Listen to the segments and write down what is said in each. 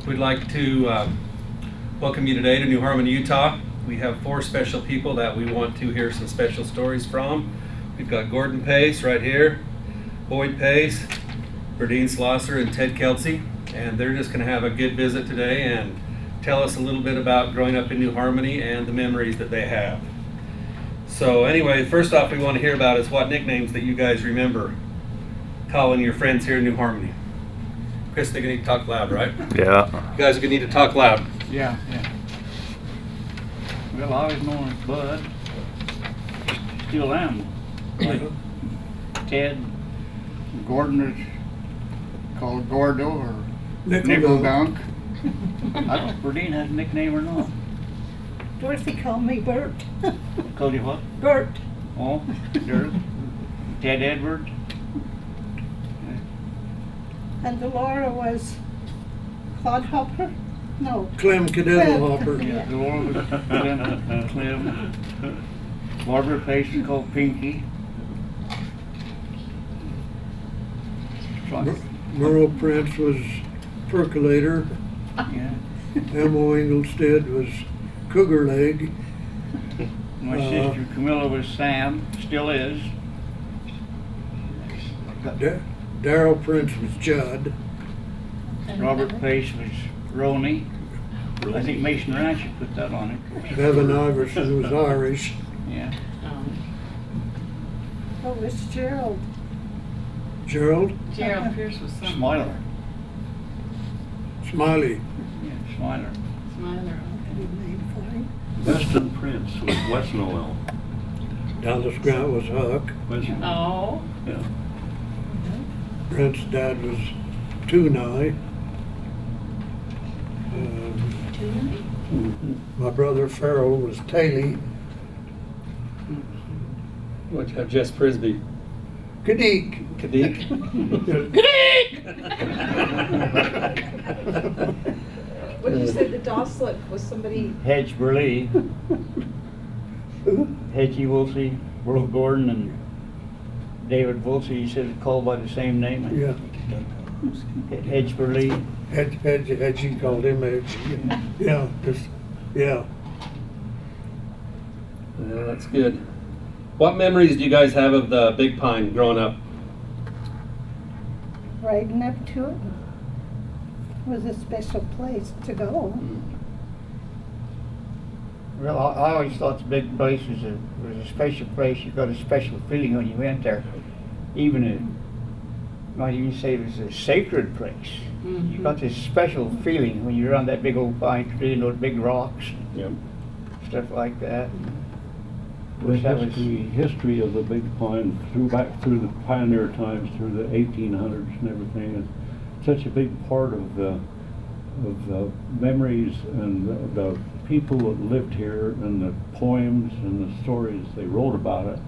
We'd like to welcome you today to New Harmony, Utah. We have 4 special people that we want to hear some special stories from. We've got Gordon Pace right here, Boyd Pace, Berdean Schlosser, and Ted Kelsey. And they're just going to have a good visit today and tell us a little bit about growing up in New Harmony and the memories that they have. So anyway, first off we want to hear about is what nicknames that you guys remember calling your friends here in New Harmony. Chris, they're going to need to talk loud, right? Yeah. You guys are going to need to talk loud. Yeah. Well, I was known as Bud. Still am. Like Ted. Gordon is called Gordo or Nickel Dunk. I don't know if Berdean has a nickname or not. Dorothy called me Bert. Called you what? Bert. Oh, Dirt. Ted Edwards. And Laura was Clodhopper? No. Clem Cadell Hopper. Yeah, Laura was Clem. Barbara Pace was called Pinky. Merle Prince was Percolator. Yeah. Emma Engelstead was Cougar Leg. My sister Camilla was Sam, still is. Darrell Prince was Judd. Robert Pace was Roney. I think Mason Ranch had put that on it. Evan Iverson was Irish. Yeah. Oh, it's Gerald. Gerald Gerald Pierce was something. Smiler. Smiley. Yeah, Smiler. Smiler. Good name for him. Weston Prince was West Noel. Dallas Grant was Huck. Oh. Yeah. Brent's dad was Tunai. My brother Farrell was Taylor. What you have, Jess Prisby? Kadik. Kadik? What did you say the Dawslick was somebody? Hedge Burley. Hedgie Woolsey, World Gordon, and David Woolsey, he said called by the same name. Yeah. Hedge Burley. Hedgie called him Hedge. Yeah, yeah. Yeah, that's good. What memories do you guys have of the Big Pine growing up? Riding up to it was a special place to go. Well, I always thought the big place was a special place. You got a special feeling when you went there. Might even say it was a sacred place. Mm-hmm. You got this special feeling when you're on that big old pine tree and those big rocks, Yep. stuff like that. The history of the Big Pine back through the pioneer times, through the 1800s and everything, is such a big part of the memories and the people that lived here and the poems and the stories they wrote about it,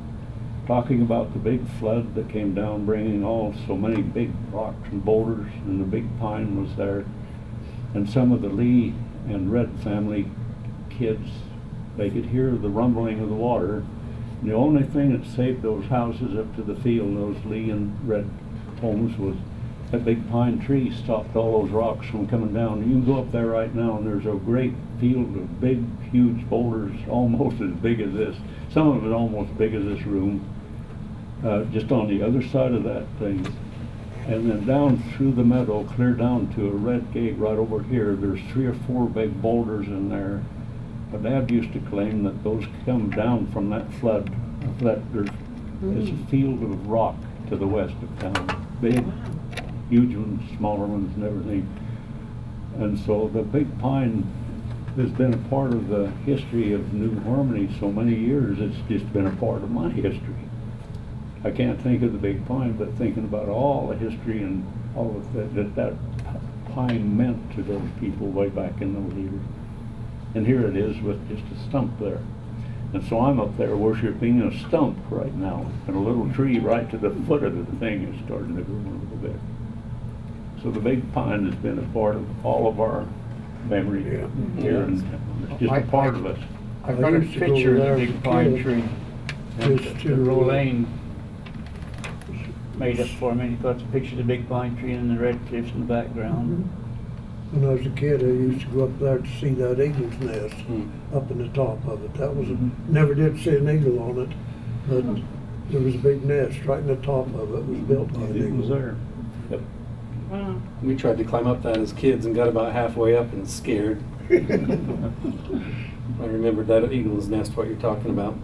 talking about the big flood that came down bringing so many big rocks and boulders, and the Big Pine was there, and some of the Lee and Red family kids, they could hear the rumbling of the water. And the only thing that saved those houses up to the field, those Lee and Red homes, was that big pine tree stopped all those rocks from coming down. You can go up there right now and there's a great field of big, huge boulders, almost as big as this. Some of it almost big as this room, just on the other side of that thing. And then down through the meadow, clear down to a red gate right over here, there's 3 or 4 big boulders in there. My dad used to claim that those come down from that flood. It's a field of rock to the west of town. Big, huge ones, smaller ones and everything. And so the Big Pine has been a part of the history of New Harmony so many years. It's just been a part of my history. I can't think of the Big Pine, but thinking about all the history and all of that pine meant to those people way back in those years. And here it is with just a stump there. And so I'm up there worshiping a stump right now, and a little tree right to the foot of the thing is starting to grow a little bit. So the Big Pine has been a part of all of our memory here, and it's just a part of us. I've got a picture of the Big Pine tree. Just to Rolane made up for me. He got the picture of the Big Pine tree and the red cliffs in the background. when I was a kid, I used to go up there to see that eagle's nest Hmm. up in the top of it. That was, Mhm. never did see an eagle on it, but there was a big nest right in the top of it. It was built by an It was eagle. there. Yep. Wow. We tried to climb up that as kids and got about halfway up and scared. I remembered that eagle's nest, what you're talking about.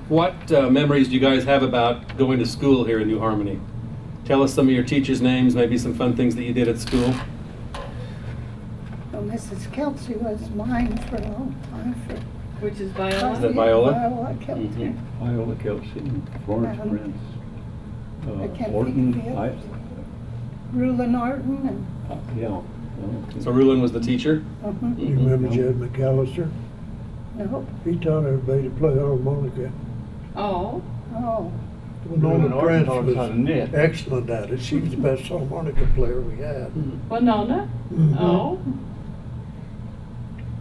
What memories do you guys have about going to school here in New Harmony? Tell us some of your teachers' names, maybe some fun things that you did at school. Well, Mrs. Kelsey was mine for a long time. Which is Is Viola? that Viola? Viola Kelsey. Mhm. Viola Kelsey, and Florence Um, Prince, I can't think Orton, of the others. Rulin Orton and, yeah. So Rulin was the teacher? uh-huh. You remember Jed McAllister? No, He taught everybody to play harmonica. Oh, oh, Winona Prince taught us how to knit. was excellent at it. She was the best harmonica player we had. Winona? Mhm. Oh,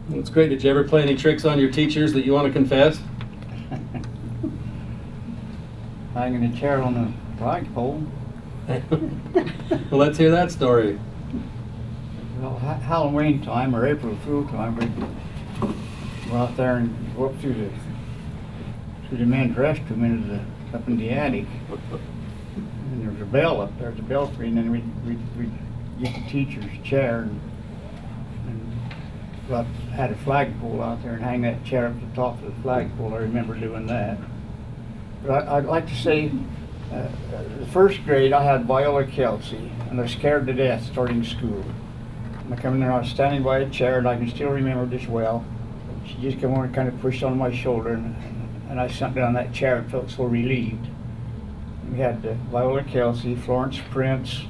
That's great. Did you ever play any tricks on your teachers that you want to confess? Hanging a chair on a flagpole. Well, let's hear that story. Well, Halloween time or April Fool time, we go out there and go up through the men's restroom into up in the attic. And there's a bell up there, the belfry, and then we'd get the teacher's chair and had a flagpole out there and hang that chair up to the top of the flagpole. I remember doing that. But I'd like to say, the first grade I had Viola Kelsey, and I was scared to death starting school. And I come in there, I was standing by a chair, and I can still remember this well. She just came over and kind of pushed on my shoulder, and I sat down in that chair and felt so relieved. We had Viola Kelsey, Florence Prince,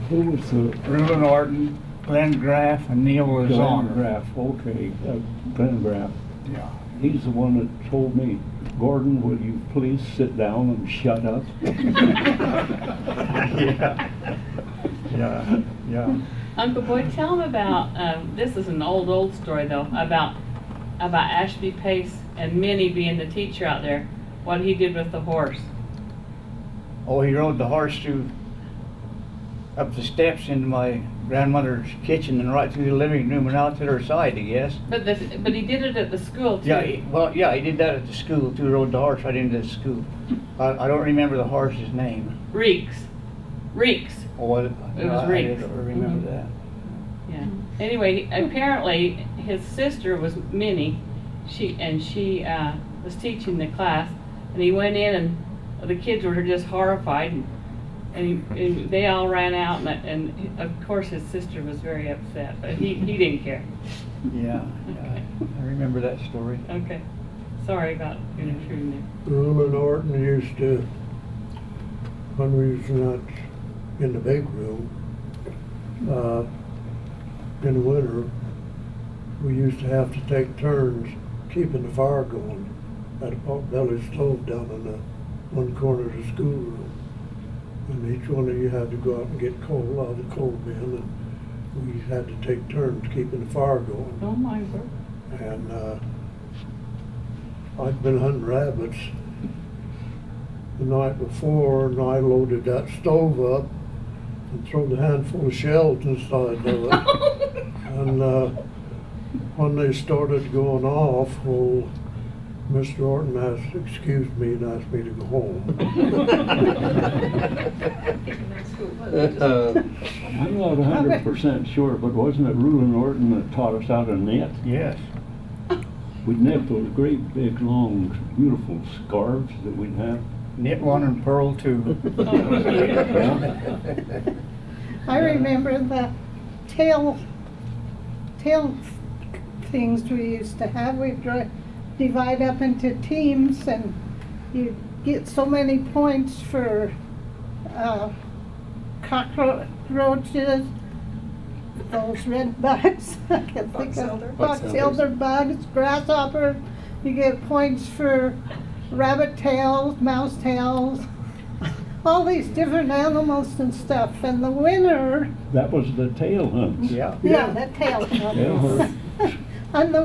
Who was the Reuben Orton, Glenn Graff, and Neil Glenn Lazar. Graff? Okay, Glenn Graff. Yeah. He's the one that told me, Gordon, will you please sit down and shut up? Yeah. Uncle Boyd, tell him about, this is an old story though, about Ashby Pace and Minnie being the teacher out there, what he did with the horse. Oh, he rode the horse up the steps into my grandmother's kitchen and right through the living room and out to her side, I guess. But he did it at the school too. Yeah, he did that at the school too, rode the horse right into the school. I don't remember the horse's name. Reeks. Oh, was it? It was I Reeks. don't remember that. Yeah. Anyway, apparently his sister was Minnie. She was teaching the class, and he went in, and the kids were just horrified, and they all ran out, and of course his sister was very upset, but he didn't care. Yeah, I remember that story. Okay. Sorry about intruding there. Reuben Orton used to, when we was not in the big room, in the winter, we used to have to take turns keeping the fire going at a pot-belly stove down in the one corner of the schoolroom. And each one of you had to go out and get coal out of the coal bin, and we had to take turns keeping the fire going. Oh my word. And I'd been hunting rabbits the night before, and I loaded that stove up and threw a handful of shells inside of it. And when they started going off, well, Mr. Orton excused me and asked me to go home. I'm not 100% sure, but wasn't it Reuben Orton that taught us how to knit? Yes. We'd knit those great, big, long, beautiful scarves that we'd have. Knit one and purl two. I remember the tail things we used to have. We'd divide up into teams, and you get so many points for cockroaches, those red bugs. I can think of box-elder bugs, grasshoppers. You get points for rabbit tails, mouse tails, all these different animals and stuff. And the winner, That was the tail hunts. Yeah. the tail Tail hunters. And the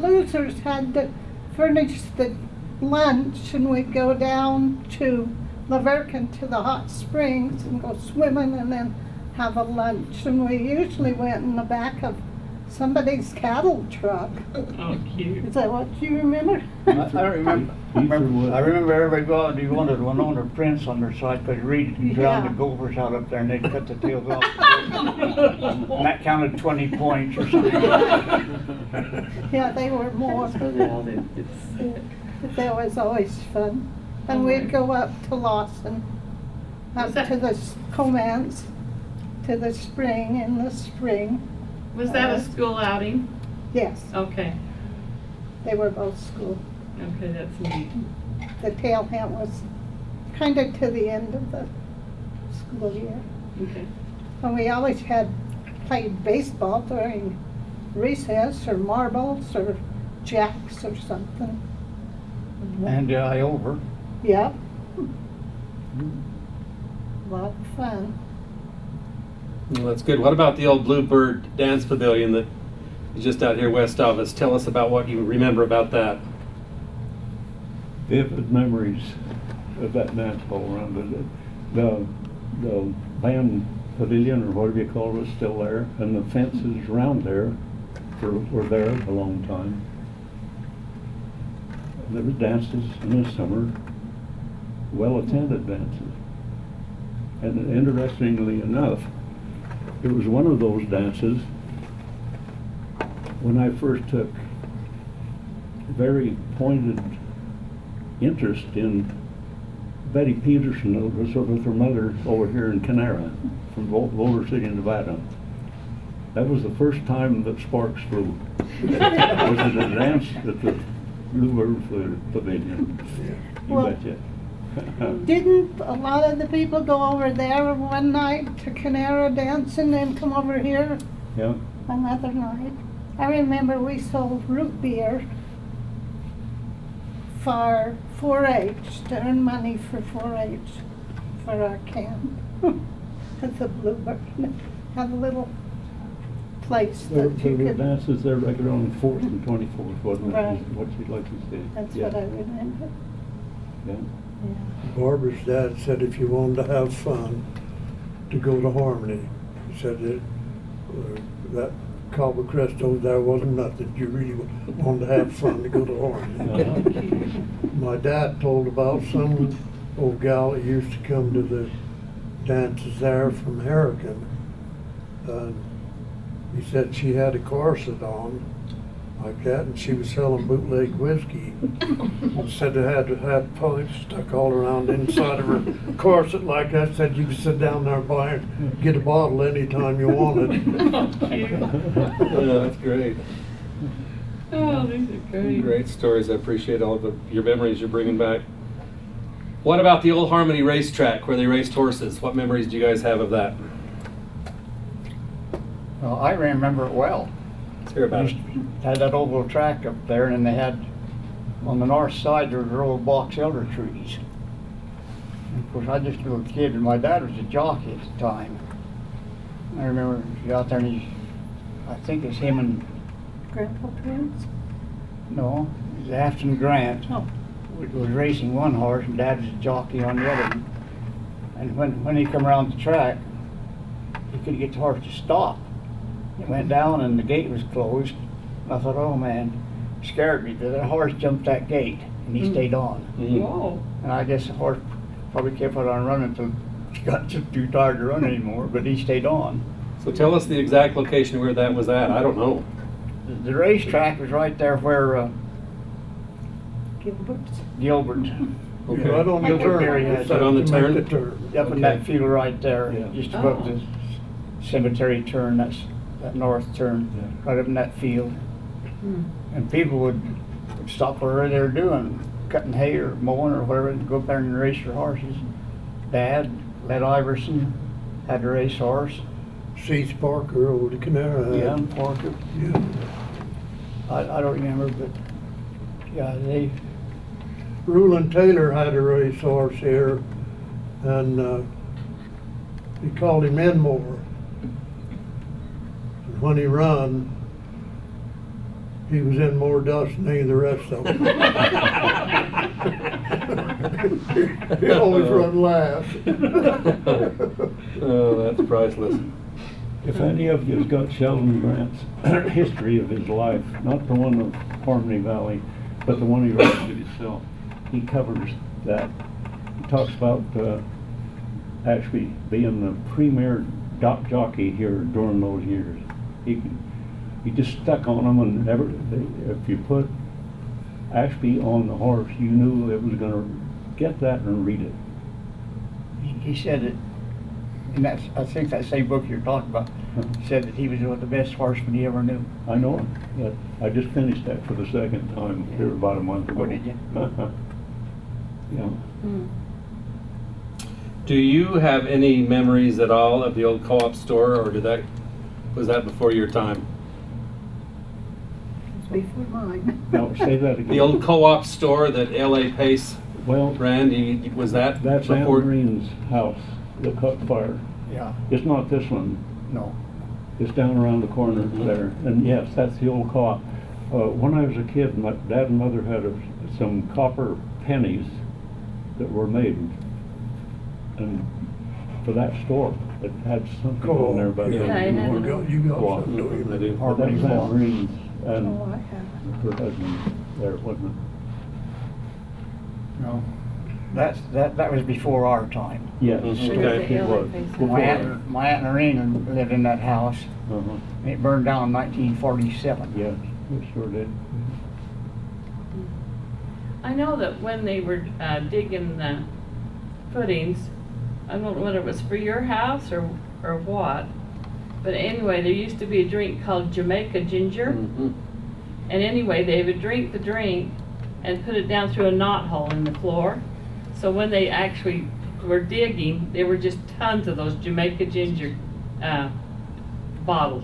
losers had to furnish the lunch, and we'd go down to Laverkin to the hot springs and go swimming and then have a lunch. And we usually went in the back of somebody's cattle truck. Oh, cute. Is that what you remember? I remember. I remember everybody going, you wanted one on their prints on their side, because Reed drowned the gophers out up there and they'd cut the tails off. And that counted 20 points or something. Yeah, they were more. But that was always fun. And we'd go up to Lawson, up to the Comance, to the spring in the spring. Was that a school outing? Yes, Okay, they were both school. okay, that's neat. The tail hunt was kind of to the end of the school year. Okay. And we always played baseball during recess, or marbles, or jacks, or something. And I over. Yep. A lot of fun. Well, that's good. What about the old Bluebird Dance Pavilion that is just out here west of us? Tell us about what you remember about that. Vivid memories of that dance hall around it. The band pavilion, or whatever you call it, was still there, and the fences around there were there a long time. There were dances in the summer, well-attended dances. And interestingly enough, it was one of those dances when I first took very pointed interest in Betty Petersen, who was with her mother over here in Canara, from Boulder City, Nevada. That was the first time that sparks flew. Was at a dance at the Bluebird Pavilion. You Well, betcha. Didn't a lot of the people go over there one night to Canara dancing and come over here Yeah. another night? I remember we sold root beer for 4-H, to earn money for 4-H for our camp. At the Bluebird, had a little place There that you were could, dances there right around 4th and 24th, wasn't it? Right. What you'd like to say. that's Yeah. what I remember. Yeah. Yeah. Barbara's dad said if you wanted to have fun, to go to Harmony. He said that Cabo Cresto there wasn't nothing. You really wanted to have fun to go to Harmony. Uh-huh. My dad told about some old gal that used to come to the dances there from Harrigan. He said she had a corset on like that, and she was selling bootleg whiskey. And said they had to have pipes stuck all around the inside of her corset like that. Said you could sit down there and buy and get a bottle anytime you wanted. Yeah, that's great. Oh, these are great. Great stories. I appreciate all of your memories you're bringing back. What about the old Harmony racetrack where they raced horses? What memories do you guys have of that? Well, I remember it well. Let's hear about it. Had that oval track up there, and then they had, on the north side, there were old box elder trees. And of course, I just was a kid, and my dad was a jockey at the time. I remember he got there, and I think it's him and, Grandpa Prince? no, it was Afton Grant. Oh. Was racing one horse, and Dad was a jockey on the other one. And when he come around the track, he couldn't get the horse to stop. It went down, and the gate was closed. I thought, oh man, it scared me. But the horse jumped that gate, and he stayed on. Whoa. And I guess the horse probably kept on running until he got just too tired to run anymore, but he stayed on. So tell us the exact location where that was at. I don't know. The racetrack was right there where Gilbert's. Gilbert, Okay. Right on the Gilbert turn. area has Right on the To turn? make the turn. up in that field right there, Yeah. just above the cemetery turn, that north turn, right up in that field. And people would stop whatever they were doing, cutting hay or mowing or whatever, and go up there and race their horses. Dad, Led Iverson, had a race horse. Cease Parker over to Canara. Yeah, Parker. Yeah. I don't remember, but yeah, they, Rulon Taylor had a racehorse here, and he called him Enmore. And when he run, he was in more dust than any of the rest of them. He always run last. Oh, that's priceless. If any of you's got Sheldon Grant's history of his life, not the one of Harmony Valley, but the one he wrote it himself, he covers that. He talks about Ashby being the premier dock jockey here during those years. He just stuck on them, and if you put Ashby on the horse, you knew it was going to get that and read it. He said that, and that's, I think that same book you're talking about, said that he was one of the best horsemen he ever knew. I know it. I just finished that for the second time here about a month ago. Oh, did you? Yeah. Do you have any memories at all of the old co-op store, or was that before your time? It's before mine. Now, say that again. The old co-op store that L.A. Pace Well, ran, was that that's Aunt before? Maureen's house that caught fire. Yeah, It's not this one. no. It's down around the corner there. And yes, that's the old co-op. When I was a kid, my dad and mother had some copper pennies that were made. And for that store, it had something on there about Yeah, it had you got Co-op. something, don't you? I do. But that was Aunt Maureen's and Oh, I haven't. her husband there, wasn't No. That was before our time. it? Yes, Mhm. okay, it was. My aunt Lorraine lived in that house. Uh-huh. It burned down in 1947. Yes, it sure did. I know that when they were digging the footings, I don't know whether it was for your house or what, but anyway, there used to be a drink called Jamaica Ginger. Mhm. And anyway, they would drink the drink and put it down through a knot hole in the floor. So when they actually were digging, there were just tons of those Jamaica Ginger bottles.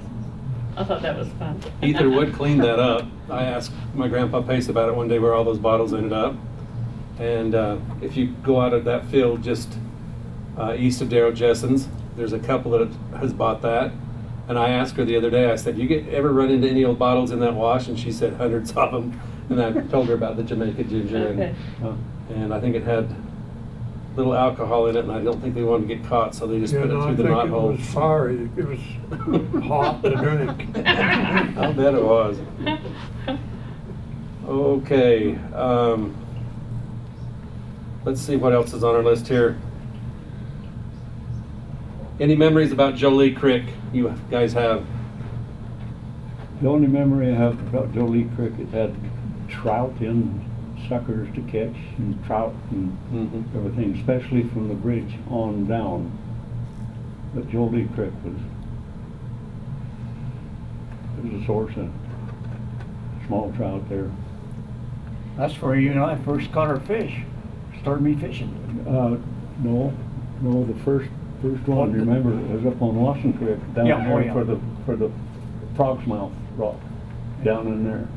I thought that was fun. Ether Wood cleaned that up. I asked my grandpa Pace about it one day where all those bottles ended up. And if you go out of that field just east of Darrell Jessens, there's a couple that has bought that. And I asked her the other day, I said, you ever run into any old bottles in that wash? And she said hundreds of them. And I told her about the Jamaica Ginger. Okay. And I think it had little alcohol in it, and I don't think they wanted to get caught, so they just Yeah, put it no, I through the think knot it hole. was fiery, it was hot to drink. I bet it was. Okay, let's see what else is on our list here. Any memories about Jolie Creek you guys have? The only memory I have about Jolie Creek, it had trout in, suckers to catch, and trout and Mm-hmm. everything, especially from the bridge on down. But Jolie Creek was a source of small trout there. That's where you and I first caught our fish. Started me fishing. No, the first one, remember, was up on Lawson Creek, down Yeah, oh, there yeah. for the Frog's Mouth rock, down in there.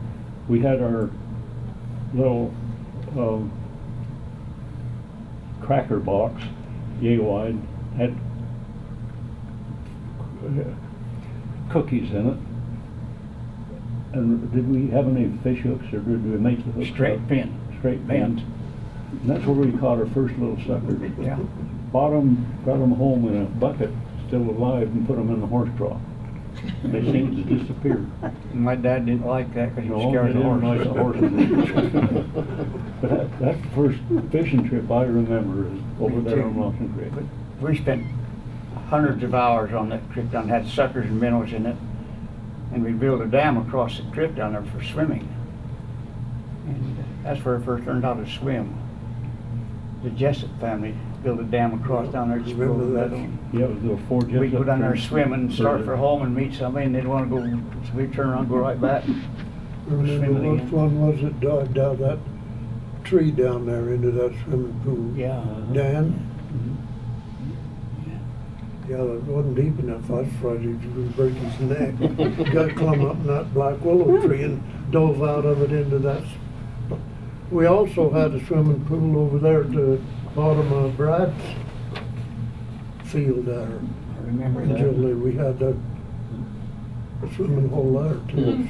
We had our little cracker box, yay wide, had cookies in it. And did we have any fish hooks, or did we make the hooks? Straight pin. Straight Bent. pin. And that's where we caught our first little suckers. Yeah. Bought them, got them home in a bucket, still alive, and put them in the horse trough. They seemed to disappear. My dad didn't like that because he was No, scared they of the didn't horse. like the horses. But that's the first fishing trip I remember is over there on Lawson Creek. We spent hundreds of hours on that creek down, had suckers and minnows in it. And we built a dam across the creek down there for swimming. And that's where I first learned how to swim. The Jessup family built a dam across down there. Just Remember below that? Yeah, it was the four Jessup. We'd go down there trips. swimming and start for home and meet somebody and they'd want to go, so we'd turn around and go right back. Remember Swimming which again. one was it dived out that tree down there into that swimming pool? Yeah. Dan? Yeah, it wasn't deep enough, I was afraid he would break his neck. Got climb up in that black willow tree and dove out of it into that. We also had a swimming pool over there at the bottom of Brad's field there. I remember that. Originally, we had a swimming hole there too,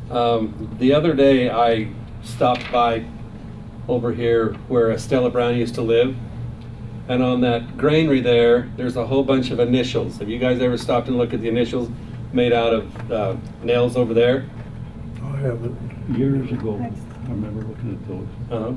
so. The other day I stopped by over here where Stella Brown used to live. And on that granary there's a whole bunch of initials. Have you guys ever stopped and looked at the initials made out of nails over there? I haven't. Years ago, I remember looking at those.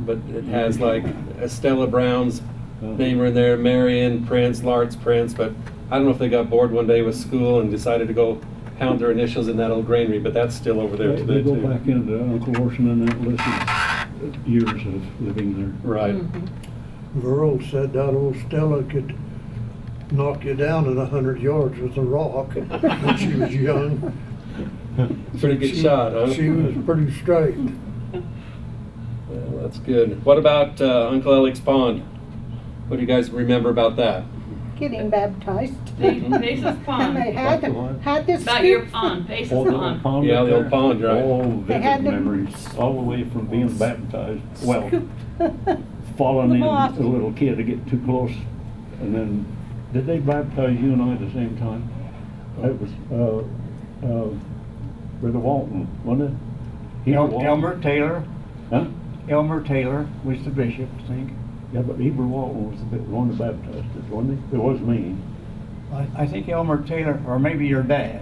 But it has like Stella Brown's name in there, Marion, Prince, Lart's Prince, but I don't know if they got bored one day with school and decided to go pound their initials in that old granary, but that's still over there They today go too. back into Uncle Orson and that list of years of living there. Right. Verl said that old Stella could knock you down at 100 yards with a rock when she was young. Pretty good shot, huh? She was pretty straight. Well, that's good. What about Uncle Alex Pond? What do you guys remember about that? Getting baptized. Pace's And Pond. they had this. About your pond, Pace's Oh, the old pond. pond Yeah, up the old there? pond, right. Oh, They had vivid them- memories, all the way from being baptized. Well, The falling in moss. as a little kid to get too close. And then, did they baptize you and I at the same time? It was, Brother Walton, wasn't it? Heber Walton? Elmer Taylor, Huh? Elmer Taylor was the bishop, I think. Yeah, but Heber Walton was the one that baptized us, wasn't he? It was me. I think Elmer Taylor, or maybe your dad.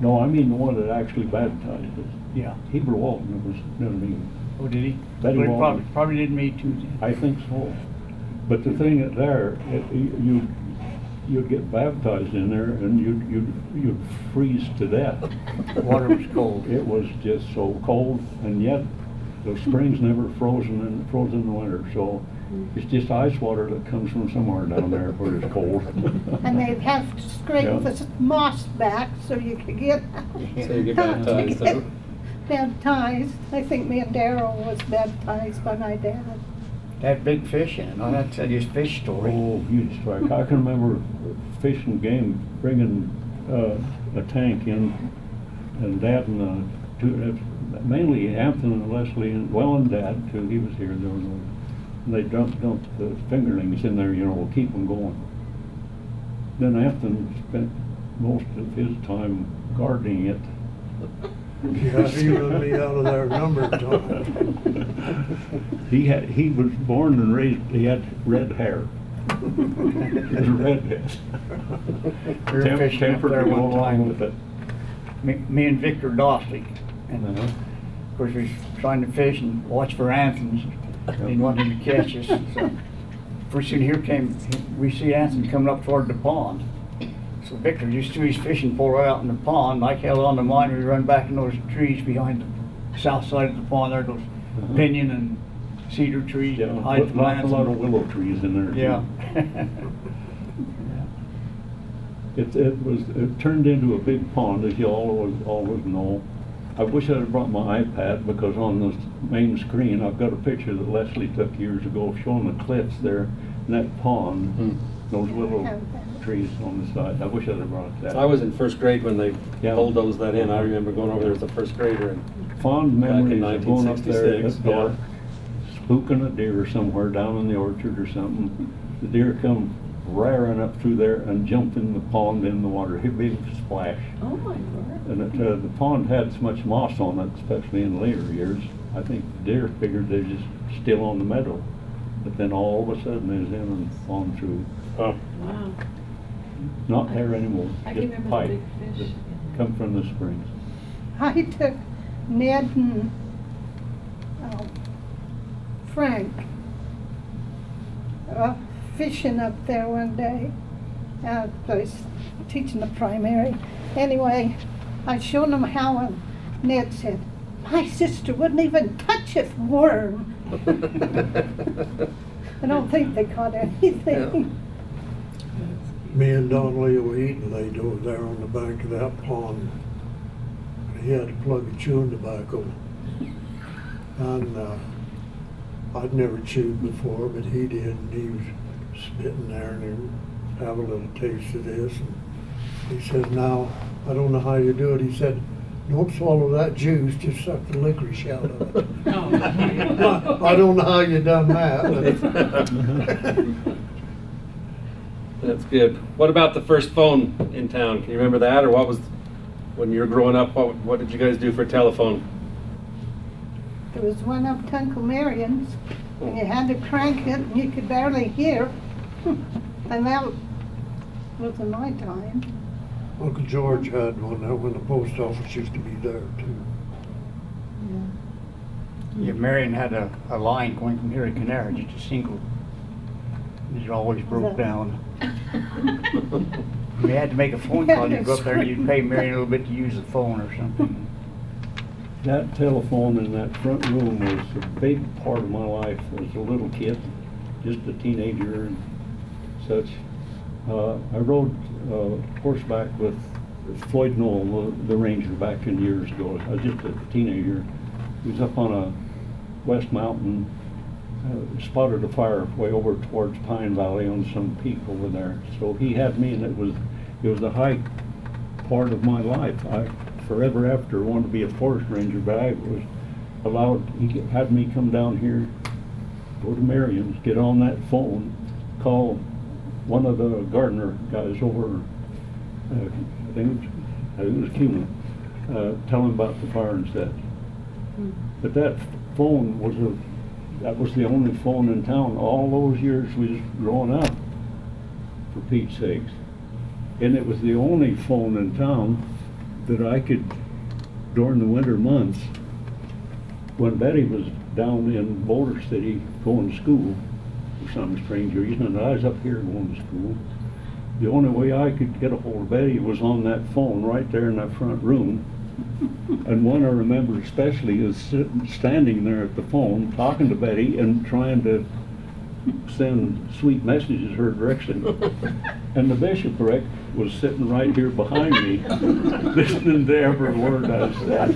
No, I mean the one that actually baptized us. Yeah. Heber Walton was never me. Oh, did he? Betty Well, Walton. probably didn't meet too. I think so. But the thing that you'd get baptized in there and you'd freeze to death. Water was cold. It was just so cold, and yet the spring's never frozen in the winter, so it's just ice water that comes from somewhere down there where it's cold. And they'd have to scrape Yeah. the moss back so you could get. So you get baptized, huh? Baptized. I think me and Darrell was baptized by my dad. Had big fish in it. I'll have to tell you his fish story. Oh, huge strike. I can remember fishing game, bringing a tank in, and Dad and mainly Anthony and Leslie, and Dad too, he was here. And they dumped the fingerlings in there, to keep them going. Then Anthony spent most of his time gardening it. Yeah, he run me out of there a number of times. He was born and raised, he had red hair. He was a redhead. We were fishing up Tempered there to go one along time. with it. Me and Victor Dosley. And Uh-huh. of course, we was trying to fish and watch for anthons. Didn't want him to catch us. So pretty soon we see anthony coming up toward the pond. So Victor just threw his fishing pole right out in the pond. I held on to mine. We run back in those trees behind the south side of the pond there, those pinyon and cedar trees. Yeah, hide put from a anthony. lot of willow trees in there. too. Yeah. It turned into a big pond, as you always know. I wish I'd have brought my iPad, because on the main screen, I've got a picture that Leslie took years ago showing the cliffs there in that pond, those willow trees on the side. I wish I'd have brought that. I was in first grade when they Yeah. bulldozed that in. I remember going over there as a first grader. And Fond Back in memories of going up there at 1966, dark, spooking a deer somewhere down in the orchard or something. The deer come raring up through there and jumped in the pond in the water, a big splash. Oh, my word. And the pond had so much moss on it, especially in later years. I think the deer figured they're just still on the meadow. But then all of a sudden they was in and on through. Wow. Not there anymore, I can just remember the pipe big fish. that come from the springs. I took Ned and Frank fishing up there one day. I was teaching the primary. Anyway, I showed them how, and Ned said, "My sister wouldn't even touch a worm." I don't think they caught anything. Me and Don Leo Eaton laid over there on the bank of that pond. He had a plug of chewing tobacco. And I'd never chewed before, but he did. And he was sitting there and he would have a little taste of this. And he said, "Now, I don't know how you do it." He said, "Don't swallow that juice, just suck the licorice out of it." Oh. I don't know how you done that. That's good. What about the first phone in town? Can you remember that, or what was when you were growing up? What did you guys do for telephone? There was one up to Uncle Marion's, and you had to crank it, and you could barely hear. And that was in my time. Uncle George had one there when the post office used to be there too. Yeah, Marion had a line going from here to Canara, just a single. It always broke down. We had to make a phone call, you'd go up there and you'd pay Marion a little bit to use the phone or something. That telephone in that front room was a big part of my life as a little kid, just a teenager and such. I rode horseback with Floyd Knoll, the ranger, back in years ago. I was just a teenager. He was up on a West Mountain, spotted a fire way over towards Pine Valley on some peak over there. So he had me, and it was the high part of my life. I forever after wanted to be a forest ranger, but I was allowed. He had me come down here, go to Marion's, get on that phone, call one of the gardener guys over. I think it was Cumin. Tell him about the fire and such. But that phone that was the only phone in town all those years we was growing up, for Pete's sakes. And it was the only phone in town that I could, during the winter months, when Betty was down in Boulder City going to school for some strange reason, and I was up here going to school, the only way I could get a hold of Betty was on that phone right there in that front room. And one I remember especially is standing there at the phone talking to Betty and trying to send sweet messages her direction. And the bishopric was sitting right here behind me, listening to every word I said.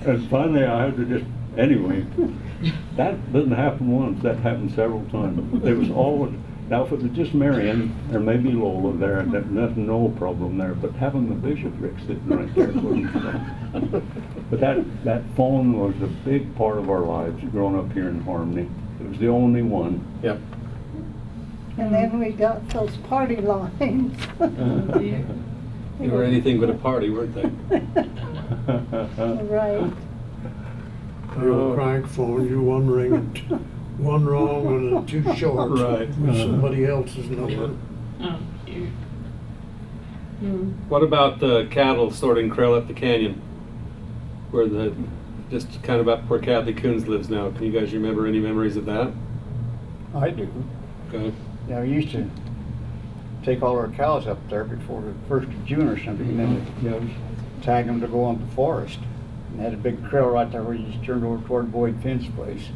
And finally I had to just, anyway, that doesn't happen once, that happened several times. There was always, now if it was just Marion or maybe Lola there, nothing, no problem there, but having the bishopric sitting right there wasn't fun. But that phone was a big part of our lives growing up here in Harmony. It was the only one. Yep. And then we got those party lines. They were anything but a party, weren't they? Right. The old crank phone, you one ring and one wrong and then two short. Right. With somebody else's number. Oh, cute. What about the cattle sorting trail up the canyon? Where just kind of up where Kathy Coons lives now. Can you guys remember any memories of that? I do. Okay. Yeah, we used to take all our cows up there before the 1st of June or something, and then tag them to go on the forest. And they had a big trail right there where you just turned over toward Boyd Finn's place.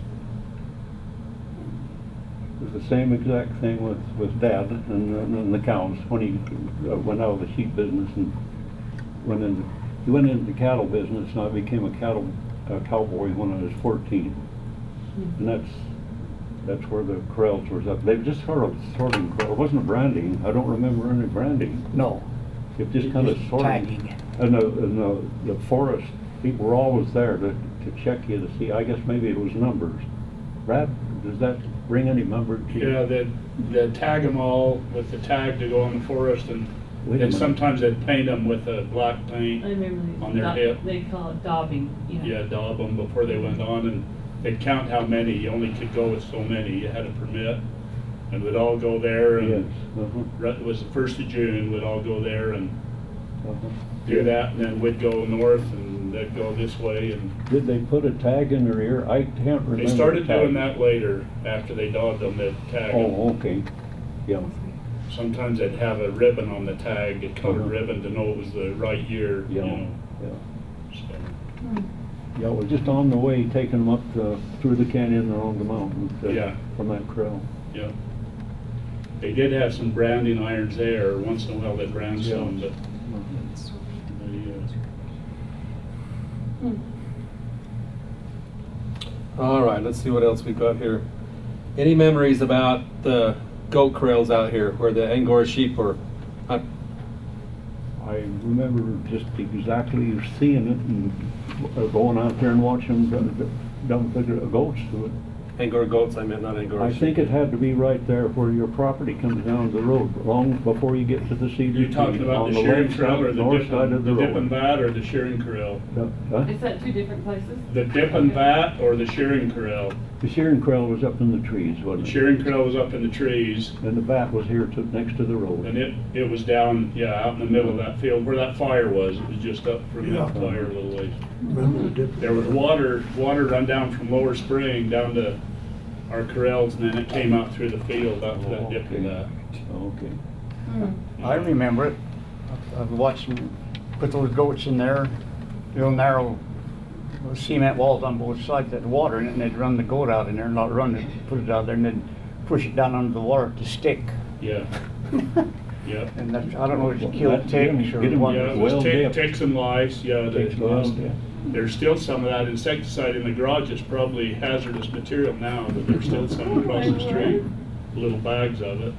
It was the same exact thing with Dad and the cows when he went out of the sheep business and he went into the cattle business, and I became a cowboy when I was 14. And that's where the corrals were up. They just sort of sorting corral. It wasn't branding. I don't remember any branding. No. It just kind of sorting. Tagging. And the forest people were always there to check you to see. I guess maybe it was numbers. Brad, does that bring any number to you? Yeah, they'd tag them all with the tag to go on the forest, and sometimes they'd paint them with a black paint I remember on their hip. they call it daubing. Yeah, daub them before they went on, and they'd count how many. You only could go with so many. You had a permit, and we'd all go there. And it was the 1st of June. We'd all go there and do that, and then we'd go north, and they'd go this way. And did they put a tag in their ear? I can't remember. they started doing that later after they daubed them. They'd tag them. Oh, okay. Yeah. Sometimes they'd have a ribbon on the tag, a colored ribbon to know it was the right year. Yeah. You know. Yeah. So. Yeah, we're just on the way, taking them up through the canyon and along the mountain. Yeah. From that trail. Yeah. They did have some branding irons there. Once in a while they'd brand some, but All right, let's see what else we got here. Any memories about the goat corrals out here where the Angora sheep were? I remember just exactly seeing it and going out there and watching them dump the goats to it. Angora goats, I meant, not Angora I sheep. think it had to be right there where your property comes down the road, long before you get to the Cedar You're talking Tree, about on the the shearing left corral or side, the north side of the dip and road. vat or the shearing corral? Huh? Is that two different places? The dip and vat or the shearing corral? The shearing corral was up in the trees, The wasn't it? shearing corral was up in the trees, And the vat was here next to the road. and it was down, out in the middle of that field where that fire was. It was just up from that fire a little ways. Remember the dip? There was water run down from Lower Spring down to our corrals, and then it came out through the field out to that dip and vat. Okay. I remember it. I've watched them put those goats in there, real narrow cement walls on both sides, that water in it, and they'd run the goat out in there, not run it, put it out there, and then push it down under the water to stick. Yeah, yeah. And that's, I don't know if you kill That- ticks or get 'em what. Yeah, it well was dipped. ticks and lice, Ticks and lice, yeah. There's still some of that insecticide in the garage. It's probably hazardous material now, but there's still some across the street, little bags of it.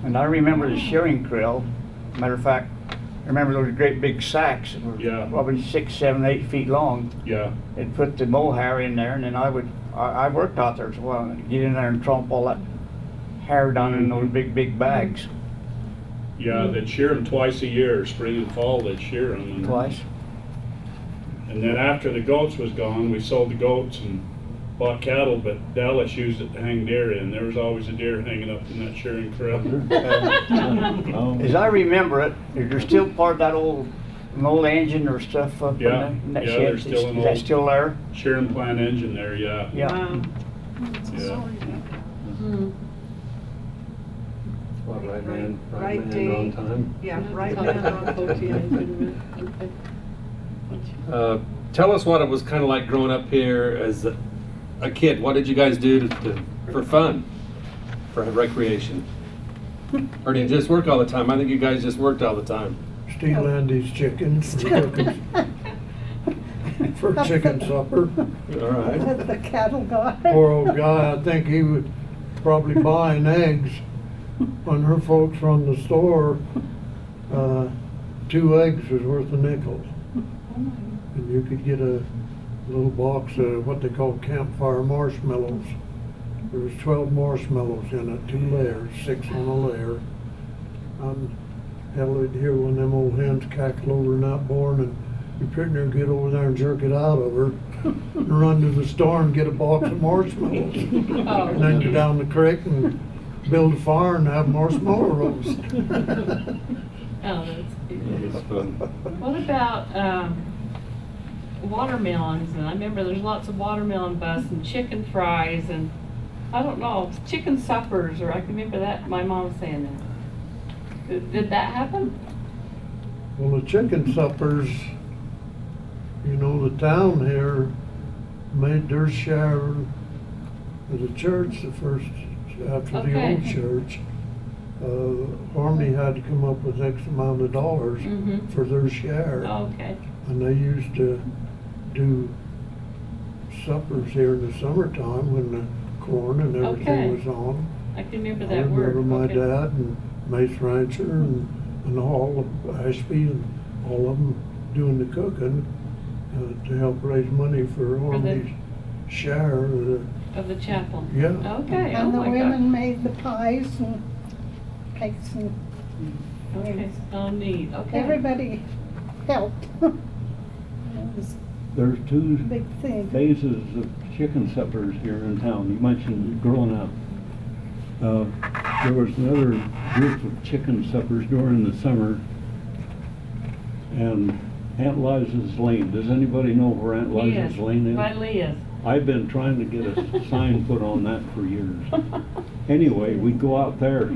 And I remember the shearing krill. Matter of fact, I remember those great big sacks that were Yeah. probably 6, 7, 8 feet long. Yeah, They'd put the mohair in there, and then I worked out there as well, and get in there and tromp all that hair down in those big bags yeah, they'd shear them twice a year, spring and fall, they'd shear them. twice. And then after the goats was gone, we sold the goats and bought cattle, but Dallas used it to hang deer in. There was always a deer hanging up in that shearing corral. Oh. As I remember it, is there still part of that old engine or stuff up Yeah, in that yeah, shed? there's still an Is that old- still there? Shearing plant engine there, yeah. Yeah. Wow. Yeah. Hmm. What, right man, Right right man, day. wrong time? Yeah, right man on Tell us what it was kind of like growing up here as a kid. What did you guys do for fun, for recreation? Or did you just work all the time? I think you guys just worked all the time. Steal Andy's chickens for cooking, for chicken supper. All right. That's the cattle guy. Poor old guy, I think he was probably buying eggs when her folks run the store. 2 eggs was worth a nickel. And you could get a little box of what they call campfire marshmallows. There was 12 marshmallows in it, 2 layers, 6 on a layer. Hell, you'd hear one of them old hens cackle over in that barn, and you're pretty near get over there and jerk it out of her, and run to the store and get a box of marshmallows. And then go down the creek and build a fire and have marshmallow roast. Oh, that's cute. That's fun. What about watermelons? And I remember there's lots of watermelon bus and chicken fries and I don't know, chicken suppers, or I can remember that my mom saying that. Did that happen? Well, the chicken suppers, you know, the town here made their share of the church the first, after the Okay. old church. Harmony had to come up with X amount of dollars Mhm. for their share. Oh, okay. And they used to do suppers here in the summertime when the corn and Okay. everything was on. I can remember I that word. remember my Okay. dad and Mace Rancher and all of Ashby and all of them doing the cooking to help raise money for Harmony's share of the, Of the chapel. yeah. Okay. And the oh my women God. made the pies and cakes and Okay. Oh, neat. Okay. everybody helped. It was There's 2 a big thing. phases of chicken suppers here in town. You mentioned growing up. There was another group of chicken suppers during the summer, and Aunt Liza's Lane. Does anybody know where Aunt Liza's Yes, Lane is? by Leah's. I've been trying to get a sign put on that for years. Anyway, we'd go out there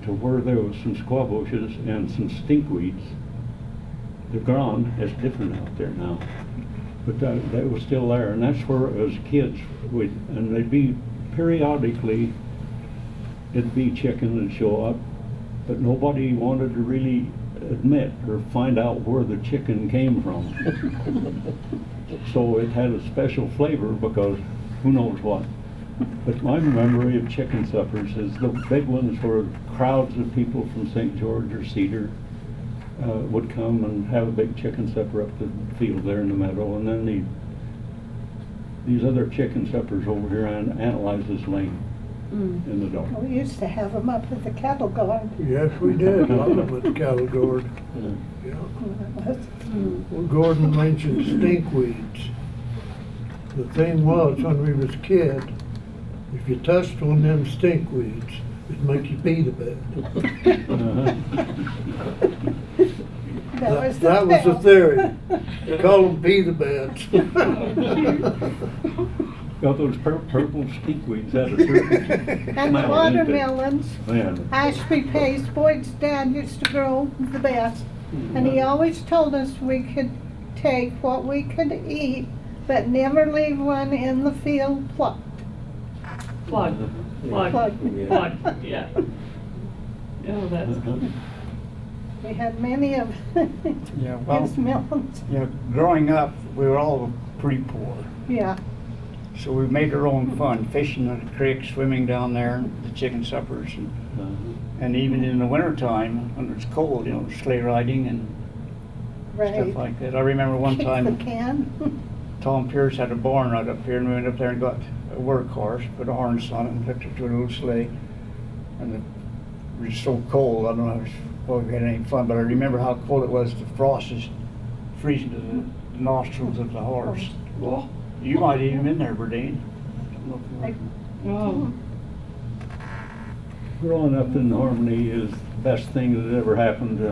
to where there was some squaw bushes and some stinkweeds. They're gone. It's different out there now. But that was still there, and that's where, as kids, and they'd be periodically, it'd be chicken and show up, but nobody wanted to really admit or find out where the chicken came from. So it had a special flavor because who knows what. But my memory of chicken suppers is the big ones where crowds of people from St. George or Cedar would come and have a big chicken supper up the field there in the meadow, and then these other chicken suppers over here analyze this lane in the dark. We used to have them up at the cattle guard. Yes, we did, a lot of them at the cattle guard. Yeah. Well, Gordon mentioned stinkweeds. The thing was, when we was a kid, if you touched one of them stinkweeds, it'd make you pee the bed. That was the theory. They call them pee the beds. Got those purple stinkweeds out of certain And the smell, didn't they? watermelons, Man, Ashby Pace, Boyd's dad used to grow the best. And he always told us we could take what we could eat, but never leave one in the field plucked. Plug, plug, Plug. plug, yeah. Oh, that's, We had many of Yeah, well, his melons. growing up, we were all pretty poor. Yeah, So we made our own fun, fishing in the creek, swimming down there, the chicken suppers, and even in the wintertime, when it's cold, sleigh riding and right. stuff like that. I remember one Kick time, the can. Tom Pierce had a barn right up here, and we went up there and got a workhorse, put a harness on it, and hooked it to a little sleigh. And it was so cold, I don't know if we had any fun, but I remember how cold it was. The frost is freezing to the nostrils of the horse. oh, You might have even been there, Berdean. oh, growing up in Harmony is the best thing that ever happened to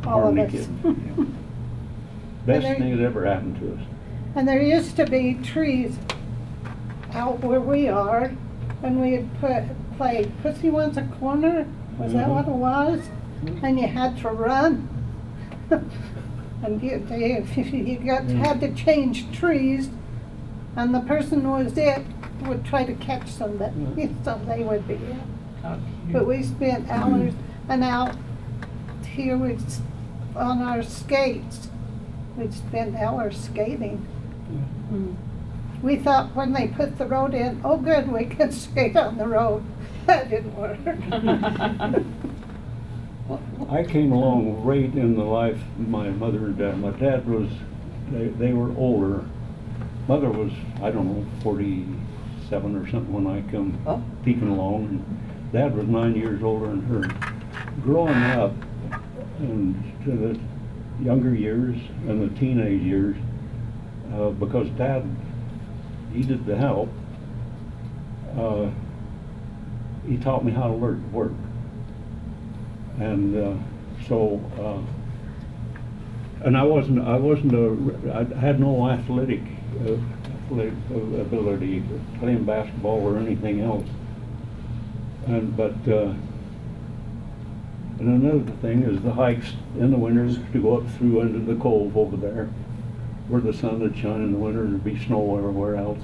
All of Harmony us. kids. Yeah. Best there- thing that ever happened to us. And there used to be trees out where we are, and we'd play Pussy Wants a Corner, was that what it was? And you had to run. And had to change trees, and the person was it would try to catch somebody, so they would be it. how But cute. we spent hours, and out here on our skates, we'd spend hours skating. We thought when they put the road in, oh good, we can skate on the road. That didn't work. I came along right in the life of my mother and dad. My dad was, they were older. Mother was, I don't know, 47 or something when I come peeking along. And Dad was 9 years older than her. Growing up into the younger years and the teenage years, because Dad needed the help, he taught me how to work. And and I had no athletic ability playing basketball or anything else. And another thing is the hikes in the winters to go up through into the cove over there, where the sun would shine in the winter and there'd be snow everywhere else.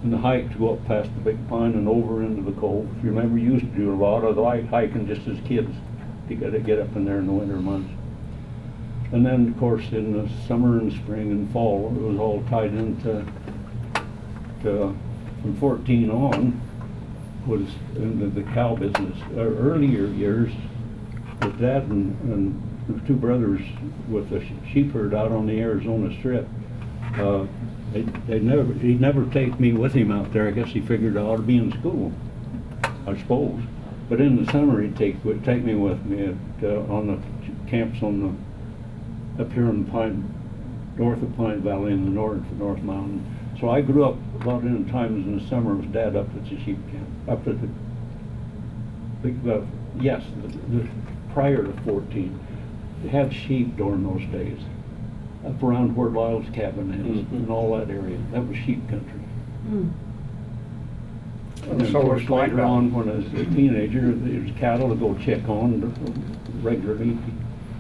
And the hike to go up past the big pine and over into the cove. If you remember, you used to do a lot of the hiking just as kids to get up in there in the winter months. And then, of course, in the summer and spring and fall, it was all tied into from 14 on was in the cow business. Earlier years, with Dad and the two brothers with the sheep herd out on the Arizona Strip, he'd never take me with him out there. I guess he figured I ought to be in school, I suppose. But in the summer, would take me with me on the camps up here in north of Pine Valley in the North Mountain. So I grew up a lot of times in the summer with Dad up at the sheep camp, up at the big, prior to 14. They had sheep during those days, up around where Lyle's cabin is and all that area. That was sheep country. And then, So of course, was mine later on, when I was a teenager, there was cattle to go check on regularly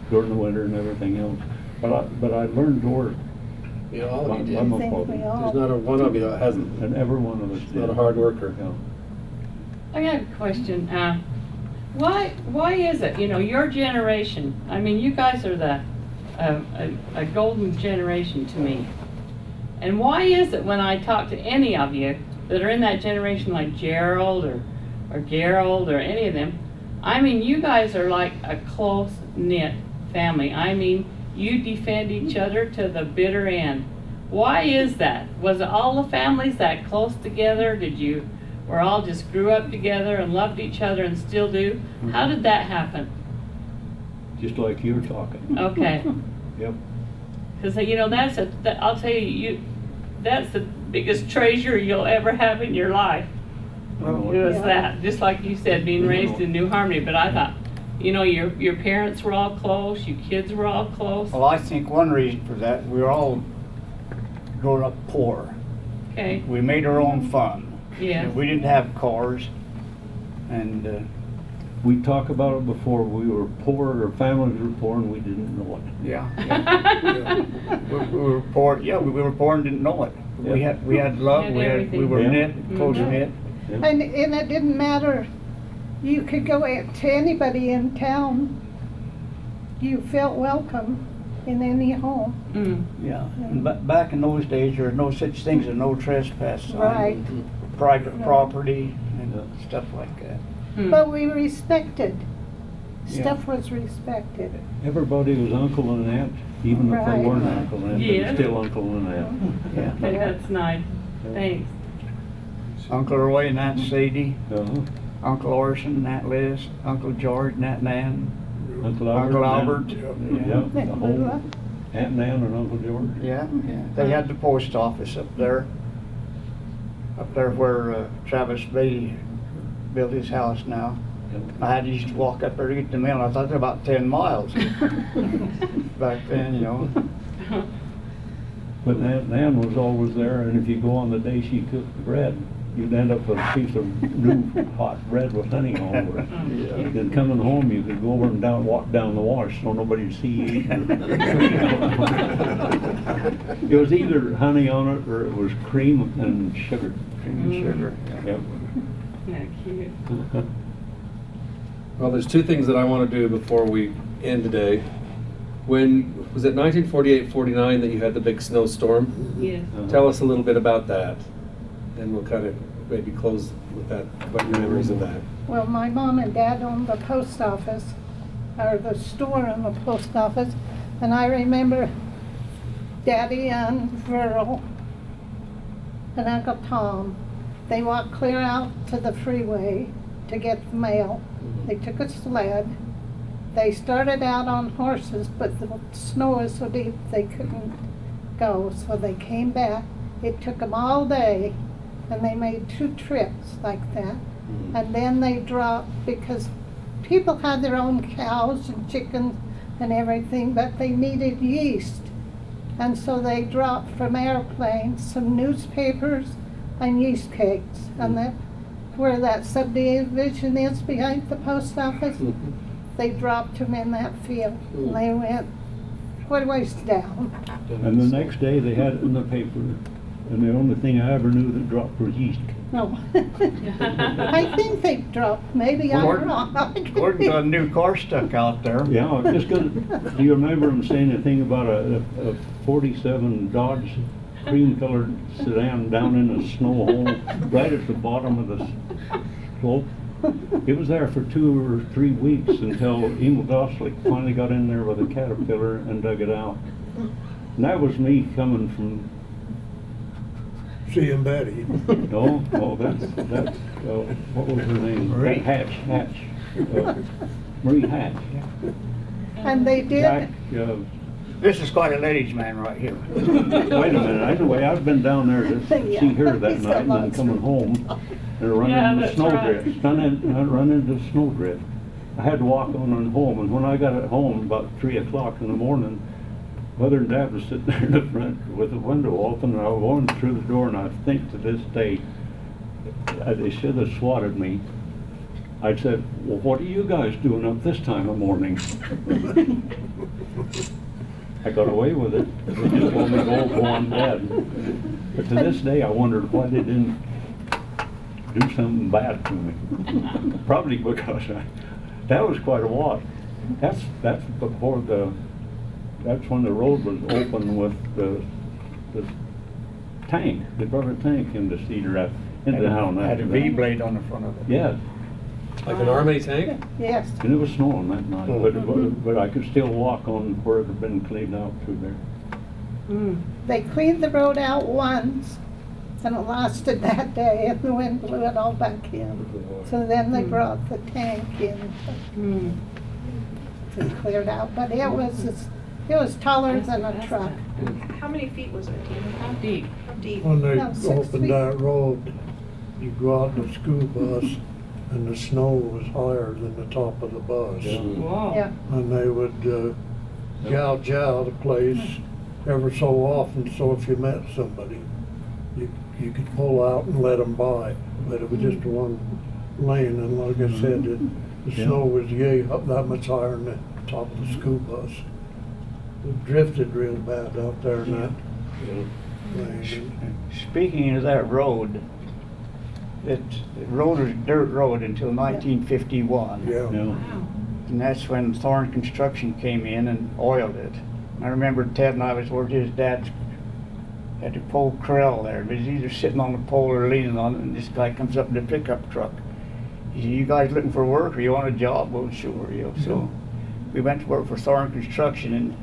during the winter and everything else. But I learned to work. You know, all of you I did. think we all. There's not a one of you that hasn't. And every one of us did. Not a hard worker. Yeah. I got a question. Why is it, your generation, I mean, you guys are a golden generation to me. And why is it when I talk to any of you that are in that generation like Gerald or Gerald or any of them, I mean, you guys are like a close-knit family. I mean, you defend each other to the bitter end. Why is that? Was it all the families that close together? Were all just grew up together and loved each other and still do? How did that happen? Just like you're talking. Okay. Yep. Because, I'll tell you, that's the biggest treasure you'll ever have in your life. It was Yeah. that, just like you said, being raised in New Harmony. But I thought, your parents were all close, you kids were all close. Well, I think one reason for that, we were all growing up poor. Okay, We made our own fun. yeah. We didn't have cars, and We talked about it before. We were poor, our families were poor, and we didn't know it. we were poor. Yeah, we were poor and didn't know it. We Yeah. had love. Had We everything. were Yeah. knit, close Mhm. knit. Yeah. And it didn't matter, you could go to anybody in town, you felt welcome in any home. Mm. Yeah. And back in those days, there were no such things as no trespass sign, Right. private No. property, and Yeah. stuff like that. Mm. But we respected, Yeah. stuff was respected. Everybody was uncle and aunt, even if they Right. weren't uncle and aunt, they Yeah. were still uncle and aunt. Yeah. That's nice, thanks. Uncle Roy and Aunt Sadie, Uh-huh. Uncle Orson and Aunt Liz, Uncle George and Aunt Nan, Uncle Albert. Uncle and Albert. Aunt- Yeah, the whole, Aunt Nan and Uncle George. Yeah, yeah. They had the post office up there where Travis Beatty built his house now. I had used to walk up there to get the mail. I thought it was about 10 miles back then, But Aunt Nan was always there, and if you go on the day she cooked the bread, you'd end up with a piece of new hot bread with honey all over it. Yeah. Then coming home, you could go over and walk down the wash so nobody would see you eating. It was either honey on it or it was cream and sugar. Cream and sugar. Yep. Yeah, cute. Well, there's two things that I want to do before we end today. When, was it 1948-49 that you had the big snowstorm? Yes. Tell us a little bit about that. And we'll kind of maybe close with that, what your memories of that. Well, my mom and dad owned the post office, or the store in the post office, and I remember Daddy and Verl and Uncle Tom, they walked clear out to the freeway to get the mail. They took a sled. They started out on horses, but the snow was so deep they couldn't go, so they came back. It took them all day, and they made 2 trips like that. And then they dropped, because people had their own cows and chickens and everything, but they needed yeast. And so they dropped from airplanes some newspapers and yeast cakes. And that, where that subdivision is behind the post office, they dropped them in that field. And they went quite a ways down. And the next day, they had it in the paper, and the only thing I ever knew that dropped was yeast. No. I think they dropped, maybe I'm wrong. Gordon got a new car stuck out there. Yeah, I was just gonna, do you remember them saying a thing about a 47 Dodge cream-colored sedan down in a snow hole right at the bottom of the slope? It was there for 2 or 3 weeks until Emil Goslick finally got in there with a caterpillar and dug it out. And that was me coming from, Seeing Betty. no, that's, what was her name? Marie. Hatch, Marie Hatch. And they did, Jack, This is quite a ladies' man right here. wait a minute, anyway, I've been down there to Yeah, see her that he's night and got then lots. coming home and run Yeah, into that's snowdrifts, right. run into snowdrift. I had to walk on and home, and when I got at home about 3 o'clock in the morning, Mother and Dad was sitting there in the front with the window open, and I was going through the door, and I think to this day, they should have swatted me. I said, well, what are you guys doing up this time of morning? I got away with it. They just told me to go on bed. But to this day, I wondered why they didn't do something bad to me. Probably because that was quite a walk. That's before that's when the road was open with the tank. They brought a tank into Cedar Rapids, into town. Had a after that. V-blade on the front of it. Yeah, Like an army tank? yes. and it was snowing that night, but I could still walk on where it had been cleaned out through there. Mm. They cleaned the road out once, and it lasted that day, and the wind blew it all back in. So then they brought the tank in Mm. and cleared out, but it was taller than a truck. How many feet was it? Do you know? How deep? How deep? When they About 6 opened feet. that road, you go out in the school bus and the snow was higher than the top of the bus. Whoa. Yeah, And they would gouge out a place ever so often, so if you met somebody, you could pull out and let them by. But it was just one lane, and like I said, the snow was up that much higher than the top of the school bus. It drifted real bad out there in that lane. Speaking of that road, the road was a dirt road until 1951. Yeah. Wow. And that's when Thorne Construction came in and oiled it. I remember Ted and I was where his dad had the pole corral there. He was either sitting on the pole or leaning on it, and this guy comes up in the pickup truck. He said, "You guys looking for work, or you want a job?" Well, sure, you know. So we went to work for Thorne Construction,